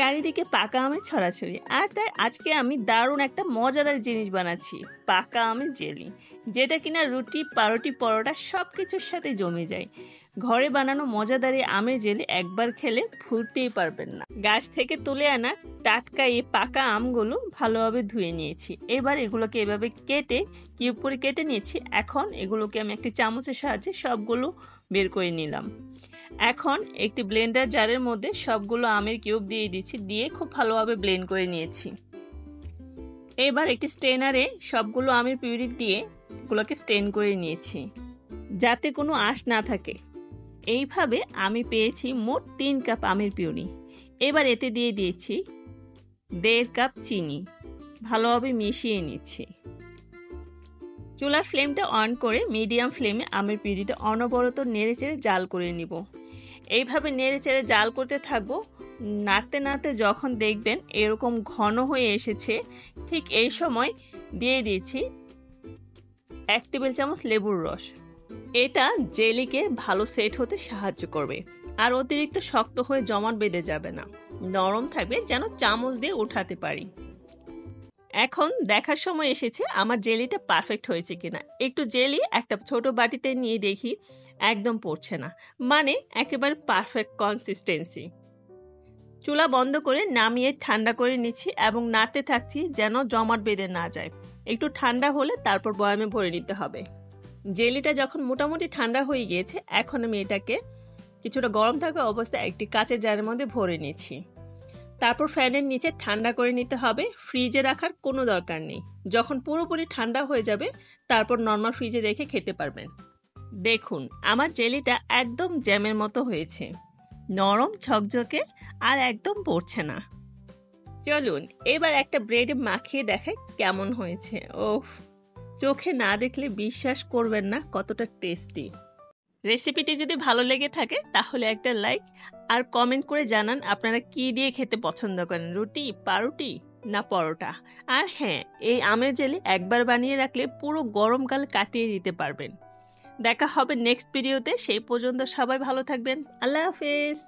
চারিদিকে পাকা আমের ছড়াছড়ি, আর তাই আজকে আমি দারুণ একটা মজাদার জিনিস বানাচ্ছি, পাকা আমের জেলি, যেটা কিনা রুটি, পাউরুটি, পরোটা সব কিছুর সাথে জমে যায়। ঘরে বানানো মজাদার এই আমের জেলি একবার খেলে ভুলতেই পারবেন না। গাছ থেকে তুলে আনা টাটকা এই পাকা আমগুলো ভালোভাবে ধুয়ে নিয়েছি। এবার এগুলোকে এভাবে কেটে কিউব করে কেটে নিয়েছি। এখন এগুলোকে আমি একটি চামচের সাহায্যে সবগুলো বের করে নিলাম। এখন একটি ব্লেন্ডার জারের মধ্যে সবগুলো আমের কিউব দিয়ে দিচ্ছি, দিয়ে খুব ভালোভাবে ব্লেন্ড করে নিয়েছি। এবার একটি স্ট্রেনারে সবগুলো আমের পিউরি দিয়ে এগুলোকে স্ট্রেন করে নিয়েছি, যাতে কোনো আঁশ না থাকে। এইভাবে আমি পেয়েছি মোট 3 কাপ আমের পিউরি। এবার এতে দিয়ে দিয়েছি 1.5 কাপ চিনি, ভালোভাবে মিশিয়ে নিচ্ছি। চুলার ফ্লেমটা অন করে মিডিয়াম ফ্লেমে আমের পিউরিটা অনবরত নেড়েচেড়ে জাল করে নিব। এইভাবে নেড়েচেড়ে জাল করতে থাকবো। নাড়তে নাড়তে যখন দেখবেন এরকম ঘন হয়ে এসেছে, ঠিক এই সময় দিয়ে দিয়েছি 1 টেবিল চামচ লেবুর রস। এটা জেলিকে ভালো সেট হতে সাহায্য করবে, আর অতিরিক্ত শক্ত হয়ে জমাট বেঁধে যাবে না, নরম থাকবে যেন চামচ দিয়ে উঠাতে পারি। এখন দেখার সময় এসেছে আমার জেলিটা পারফেক্ট হয়েছে কিনা। একটু জেলি একটা ছোট বাটিতে নিয়ে দেখি, একদম পড়ছে না, মানে একেবারে পারফেক্ট কনসিস্টেন্সি। চুলা বন্ধ করে নামিয়ে ঠান্ডা করে নিচ্ছি এবং নাড়তে থাকছি যেন জমাট বেঁধে না যায়। একটু ঠান্ডা হলে তারপর বয়ামে ভরে নিতে হবে। জেলিটা যখন মোটামুটি ঠান্ডা হয়ে গিয়েছে, এখন আমি এটাকে কিছুটা গরম থাকা অবস্থায় একটি কাঁচের জারের মধ্যে ভরে নিচ্ছি। তারপর ফ্যানের নিচে ঠান্ডা করে নিতে হবে, ফ্রিজে রাখার কোনো দরকার নেই। যখন পুরোপুরি ঠান্ডা হয়ে যাবে তারপর নর্মাল ফ্রিজে রেখে খেতে পারবেন। দেখুন আমার জেলিটা একদম জ্যামের মতো হয়েছে, নরম ঝকঝকে আর একদম পড়ছে না। চলুন এবার একটা ব্রেডে মাখিয়ে দেখাই কেমন হয়েছে। ওফ, চোখে না দেখলে বিশ্বাস করবেন না কতটা টেস্টি। রেসিপিটি যদি ভালো লেগে থাকে তাহলে একটা লাইক আর কমেন্ট করে জানান আপনারা কি দিয়ে খেতে পছন্দ করেন, রুটি, পাউরুটি না পরোটা। আর হ্যাঁ, এই আমের জেলি একবার বানিয়ে রাখলে পুরো গরমকাল কাটিয়ে দিতে পারবেন। দেখা হবে নেক্সট ভিডিওতে, সেই পর্যন্ত সবাই ভালো থাকবেন। আল্লাহ হাফেজ।